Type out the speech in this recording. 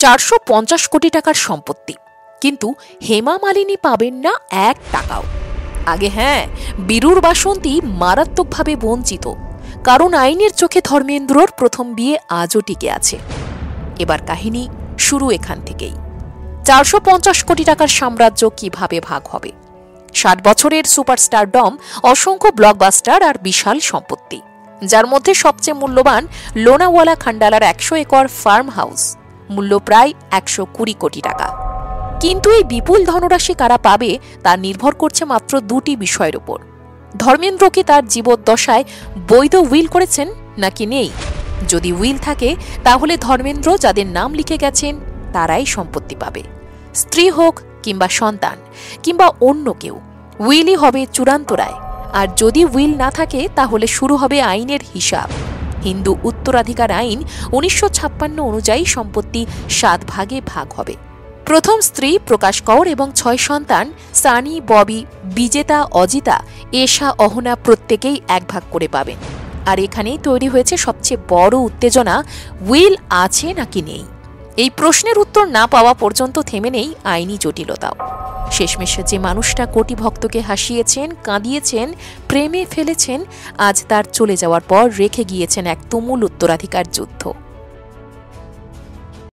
450 কোটি টাকার সম্পত্তি, কিন্তু হেমা মালিনী পাবেন না 1 টাকাও। আগে হ্যাঁ, বীরুর বাসন্তী মারাত্মকভাবে বঞ্চিত, কারণ আইনের চোখে ধর্মেন্দ্রর প্রথম বিয়ে আজও টিকে আছে। এবার কাহিনী শুরু এখান থেকেই। 450 কোটি টাকার সাম্রাজ্য কিভাবে ভাগ হবে? 60 বছরের সুপারস্টারডম, অসংখ্য ব্লকবাস্টার আর বিশাল সম্পত্তি, যার মধ্যে সবচেয়ে মূল্যবান লোনাওয়ালা খান্ডালার 100 একর ফার্ম হাউস, মূল্য প্রায় 120 কোটি টাকা। কিন্তু এই বিপুল ধনরাশি কারা পাবে তা নির্ভর করছে মাত্র দুটি বিষয়ের উপর। ধর্মেন্দ্র কি তার জীবদ্দশায় বৈধ উইল করেছেন নাকি নেই? যদি উইল থাকে তাহলে ধর্মেন্দ্র যাদের নাম লিখে গেছেন তারাই সম্পত্তি পাবে, স্ত্রী হোক কিংবা সন্তান কিংবা অন্য কেউ। উইলই হবে চূড়ান্ত রায়। আর যদি উইল না থাকে তাহলে শুরু হবে আইনের হিসাব। হিন্দু উত্তরাধিকার আইন 1956 অনুযায়ী সম্পত্তি 7 ভাগে ভাগ হবে। প্রথম স্ত্রী প্রকাশ কৌর এবং 6 সন্তান সানি, ববি, বিজেতা, অজিতা, এশা, অহনা প্রত্যেকেই 1 ভাগ করে পাবেন। আর এখানেই তৈরি হয়েছে সবচেয়ে বড় উত্তেজনা, উইল আছে নাকি নেই। এই প্রশ্নের উত্তর না পাওয়া পর্যন্ত থেমে নেই আইনি জটিলতাও। শেষমেশে যে মানুষটা কোটি ভক্তকে হাসিয়েছেন, কাঁদিয়েছেন, প্রেমে ফেলেছেন, আজ তার চলে যাওয়ার পর রেখে গিয়েছেন এক তুমুল উত্তরাধিকার যুদ্ধ।